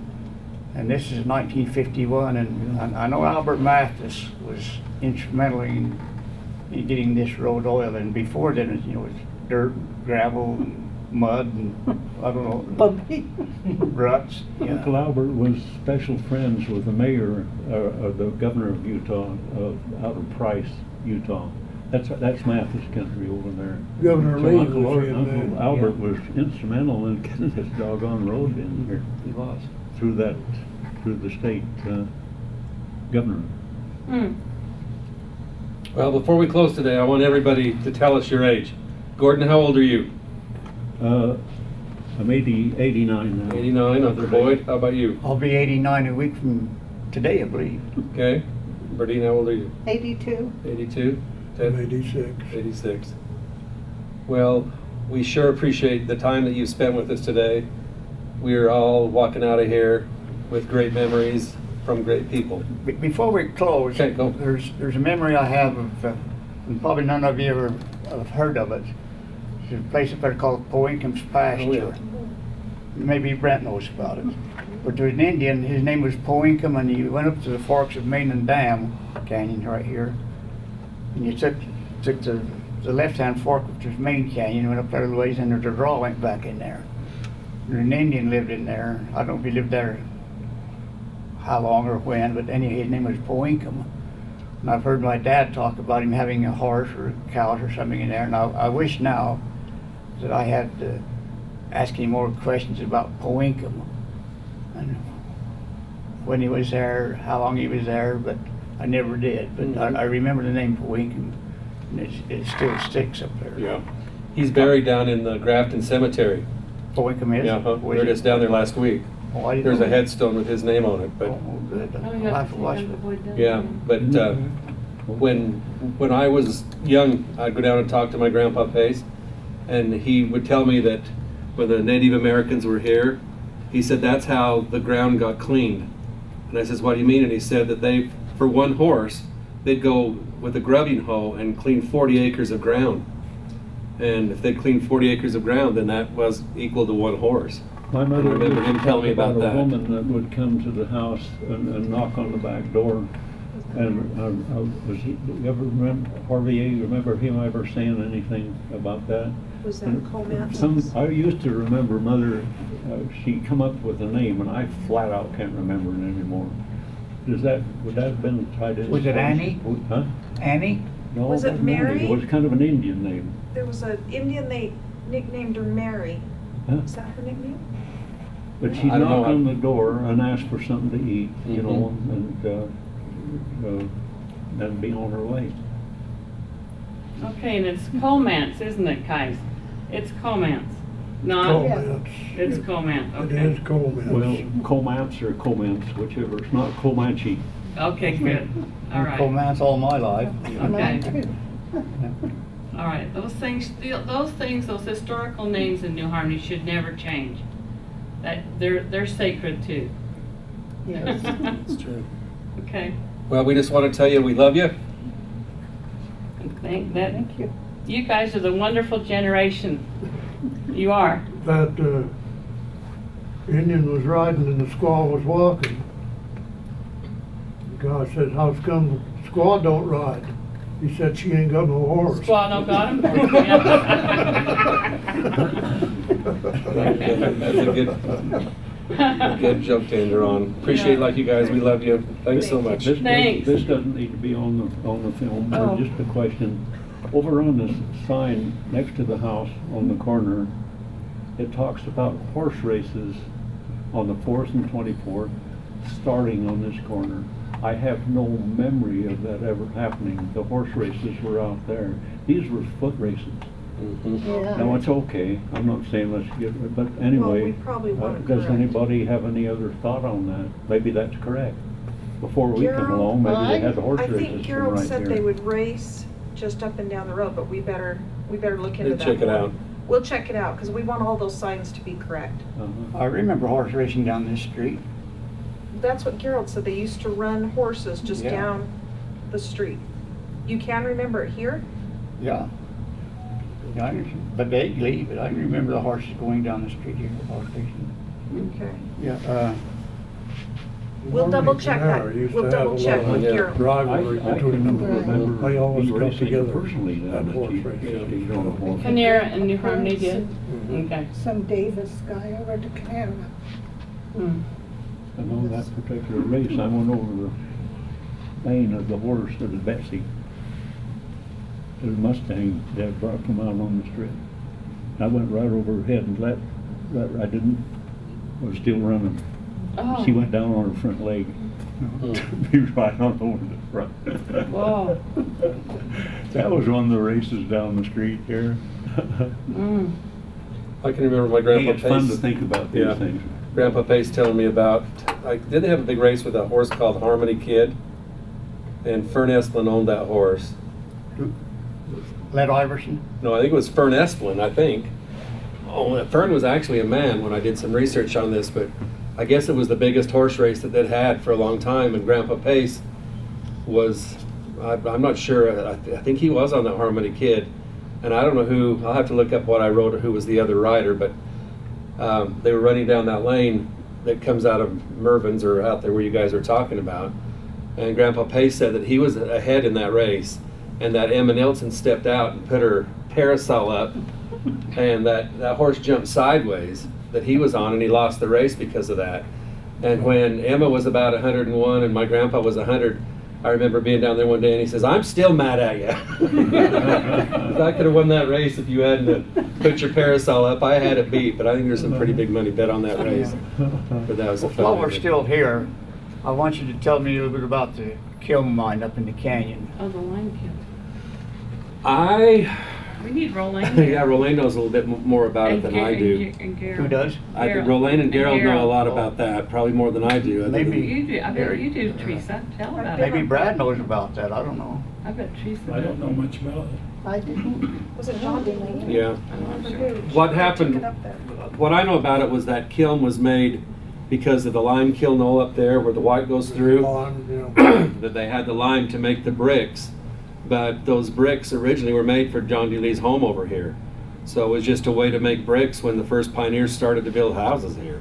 and this is 1951, and I know Albert Mathis was instrumental in getting this road oiled, and before then, it was dirt, gravel, and mud, and I don't know, bumpy. ruts. Uncle Albert was special friends with the mayor, the governor of Utah, out of Price, Utah. That's Mathis country over there. Governor So Lee Uncle, was in there. Uncle Albert was instrumental in getting this doggone road in here. He was. Through the state governor. Mm. Well, before we close today, I want everybody to tell us your age. Gordon, how old are you? I'm 89 now. 89. Uncle Boyd, how about you? I'll be 89 a week from today, I believe. Okay. Berdean, how old are you? 82. 82. I'm Ted? 86. 86. Well, we sure appreciate the time that you spent with us today. We're all walking out of here with great memories from great people. Before we close, Okay, go. there's a memory I have of, and probably none of you ever have heard of it. There's a place up there called Poincomb's Pasture. Oh, yeah. Maybe Brent knows about it. But there was an Indian, his name was Poincom, and he went up to the forks of Main and Dam Canyon right here. And you took the left-hand fork, which was Main Canyon, went up there a little ways, and there's a draw went back in there. And an Indian lived in there. I don't know if he lived there how long or when, but anyway, his name was Poincom. And I've heard my dad talk about him having a horse or cows or something in there, and I wish now that I had asking more questions about Poincom and when he was there, how long he was there, but I never did. But I remember the name Poincom, and it still sticks up there. Yeah. He's buried down in the Grafton Cemetery. Poincom is? Yeah, we were just down there last week. Oh, I didn't There's a know. headstone with his name on it, but Oh, good. Oh, I'll you have to watch it. yeah, but when I was young, I'd go down and talk to my grandpa Pace, and he would tell me that when the Native Americans were here, he said that's how the ground got cleaned. And I says, what do you mean? And he said that they, for one horse, they'd go with a grubbing hoe and clean 40 acres of ground. And if they cleaned 40 acres of ground, then that was equal to one horse. My mother I remember him telling me about a that. woman that would come to the house and knock on the back door. And was he, you ever remember, Harvey, you remember him ever saying anything about that? Was that Coleman's? I used to remember Mother, she come up with a name, and I flat out can't remember it anymore. Would that have been tied in? Was it Annie? Huh? Annie? No, Was it wasn't Annie. Mary? It was kind of an Indian name. There was an Indian, they nicknamed her Mary. Huh? Is that her nickname? But she'd I don't know. knock on the door and ask for something to eat, you know, Mhm. and then be on her way. Okay, and it's Comance, isn't it, guys? It's Comance, not, Coleman's. it's Comance, It okay. is Coleman's. Well, Comance or Comance, whichever, it's not Comanche. Okay, good, all right. Coleman's all my life. Mine too. All right, those historical names in New Harmony should never change. That, they're sacred too. Yes. That's true. Okay, Well, we just want to tell you we love you. Thank you. You guys are the wonderful generation. You are. That Indian was riding and the squaw was walking. guy said, how's come the squad don't ride? He said, she ain't got no horse. Squad don't got him? That's a good joke to end her on. Appreciate like you guys. We love you. Thanks so much. Thanks. This doesn't need to be on the film, Oh. but just a question. Over on the sign next to the house on the corner, it talks about horse races on the 4th and 24th, starting on this corner. I have no memory of that ever happening. The horse races were out there. These were foot races. Yeah. Now, it's okay. I'm not saying let's get, but Well, anyway, we probably want to does correct. anybody have any other thought on that? Maybe that's correct. Before we come Gerald, along, maybe they had the horse I races think from Gerald right said they here. would race just up and down the road, but we better look into that. Check it more. out. We'll check it out, because we want all those signs to be correct. Uh-huh. I remember horse racing down this street. That's what Gerald said, they used to run horses just Yeah. down the street. You can remember it here? Yeah. Yeah, I understand. But vaguely, but I remember the horses going down the street here, horse racing. Okay. Yeah, We'll double check that. Canara used We'll to double have a check lot of with Yeah. Gerald. rivalry I between can them. remember They always he got racing together personally at down horse at races. Chief on a horse. Panera and New Harmony did? Mhm. Okay. Some Davis guy over to Canara. Hmm. I know that particular race, I went over the mane of the horse to the Betsy. The Mustang that brought them out on the strip. I went right over her head and I didn't, was still running. Oh. She went down on her front leg. He was right on over the front. Whoa. That was one of the races down the street here. Mm. I can remember my grandpa It's fun to Pace. think about these Yeah. things. Grandpa Pace telling me about, like, did they have a big race with a horse called Harmony Kid? And Fern Esplin owned that horse. Led Iverson. No, I think it was Fern Esplin, I think. Oh, Fern was actually a man when I did some research on this, but I guess it was the biggest horse race that they'd had for a long time, and Grandpa Pace was, I'm not sure, I think he was on that Harmony Kid, and I don't know who, I'll have to look up what I wrote or who was the other rider, but they were running down that lane that comes out of Mervin's or out there where you guys were talking about, and Grandpa Pace said that he was ahead in that race, and that Emma Nelson stepped out and put her parasol up, and that horse jumped sideways that he was on, and he lost the race because of that. And when Emma was about 101 and my grandpa was 100, I remember being down there one day and he says, "I'm still mad at you." I could have won that race if you hadn't put your parasol up. I had it beat, but I think there's some pretty big money bet on that race. But that was a fun While we're one. still here, I want you to tell me a little bit about the kiln mine up in the canyon. Oh, the line kid. We need Roland. Yeah, Rolane knows a little bit more about it than I do. And Gerald. Who does? I think Gerald. Rolane and Gerald know a Gerald. lot about that, probably more than I do. I think- Maybe- You do, I bet you do, Teresa. Tell about it. Maybe Brad knows about that, I don't know. I bet Teresa. I don't know much about it. I didn't. Was it John Delaney? Yeah. I don't remember who. What Check happened, it up there. what I know about it was that kiln was made because of the lime kiln hole up there where the white goes through, that they had the lime to make the bricks. But those bricks originally were made for John D. Lee's home over here. So it was just a way to make bricks when the first pioneers started to build houses here.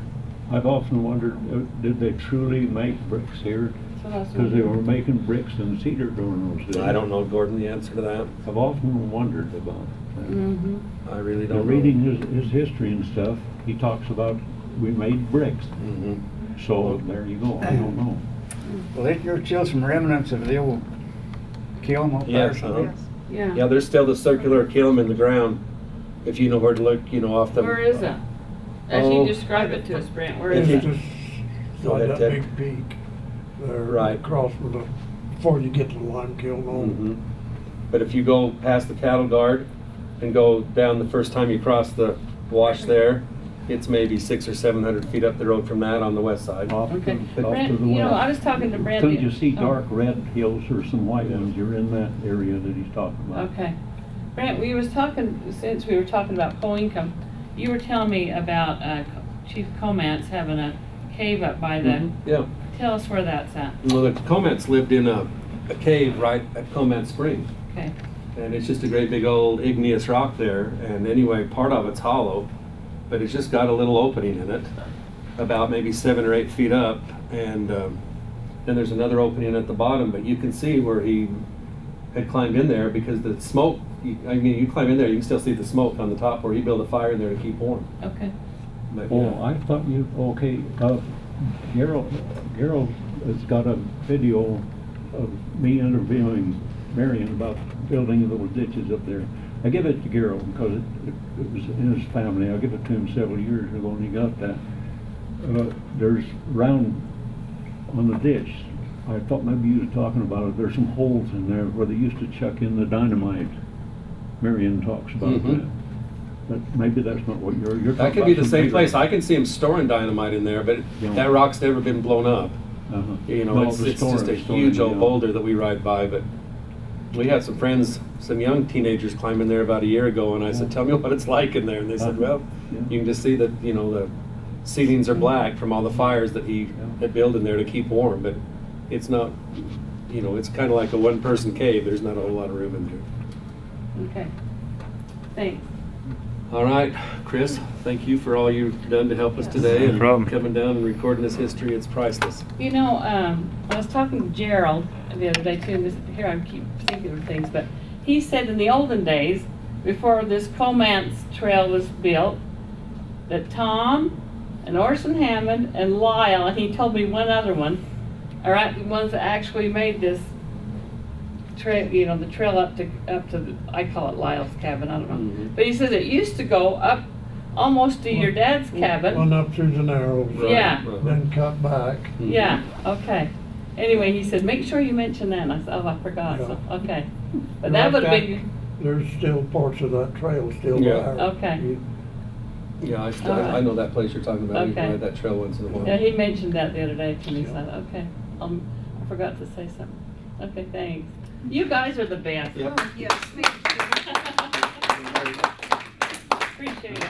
I've often wondered, did they truly make bricks here? That's what I was Because they were wondering. making bricks in cedar during those days. I don't know, Gordon, the answer to that. I've often wondered about that. Mhm. I really Now, don't know. reading his history and stuff, he talks about we made bricks. Mhm. So there you go. I don't know. Well, there's still some remnants of the old kiln up there. Yes, so uh-huh. Yes. Yeah. Yeah, there's still the circular kiln in the ground. If you know where to look, off the. Where is it? As Oh. you describe it to us, Brent, where If is you it? just- Go Like ahead, that Ted. big peak there, Right. across from the, before you get to the lime kiln home. Mhm. But if you go past the cattle guard and go down the first time you cross the wash there, it's maybe 600 or 700 feet up the road from that on the west side. Off to, Okay. off to Brent, the you know, I west. was talking to Brent. Until you see oh, dark red hills or some white ones, you're in that area that he's talking about. Okay. Brent, we was talking, since we were talking about co-income, you were telling me about Chief Comance having a cave up by the, Mhm. Yeah. tell us where that's at. Well, the Comets lived in a cave right at Comet Spring. Okay. And it's just a great big old igneous rock there. And anyway, part of it's hollow, but it's just got a little opening in it, about maybe 7 or 8 feet up. And Then there's another opening at the bottom, but you can see where he had climbed in there because the smoke, you climb in there, you can still see the smoke on the top where he built a fire in there to keep warm. Okay. But, Oh, yeah. I thought you, okay, Gerald has got a video of me interviewing Marion about building those ditches up there. I give it to Gerald because it was in his family. I give it to him several years ago and he got that. There's round on the ditch, I thought maybe you were talking about it, there's some holes in there where they used to chuck in the dynamite. Marion talks about Mhm. that. But maybe that's not what you're talking That could be about the some same bigger- place. I can see him storing dynamite in there, but Yeah. that rock's never been blown up. Uh-huh. You know, No, it's the just a storage, huge old yeah. boulder that we ride by, but we had some friends, some young teenagers climb in there about a year ago, and I said, tell me what it's like in there. And they said, well, Yeah. you can just see that, you know, the ceilings are black from all the fires that he had built in there to keep warm, but it's not, you know, it's kind of like a one-person cave. There's not a whole lot of room in there. Okay. Thanks. All right, Chris, thank you for all you've done to help us today and coming down and recording this history. It's priceless. You know, I was talking to Gerald the other day too, and here I keep thinking of things, but he said in the olden days, before this Comance Trail was built, that Tom and Orson Hammond and Lyle, and he told me one other one, are the ones that actually made this trail, you know, the trail up to the, I call it Lyle's cabin, I don't know. Mhm. But he says it used to go up almost to your dad's cabin. Went up through the narrows. Yeah. Then cut back. Yeah, okay. Anyway, he said, make sure you mention that, and I said, oh, I forgot, so, okay. But that would have been, There's still parts of that trail still Yeah. there. Okay. Yeah, All right. I know that place you're talking about. We Okay. ride that trail once in a while. yeah, he mentioned that the other day to me, so, okay. I forgot to say something. Okay, thanks. You guys are the best. Yep. Yes, thank you. Appreciate it.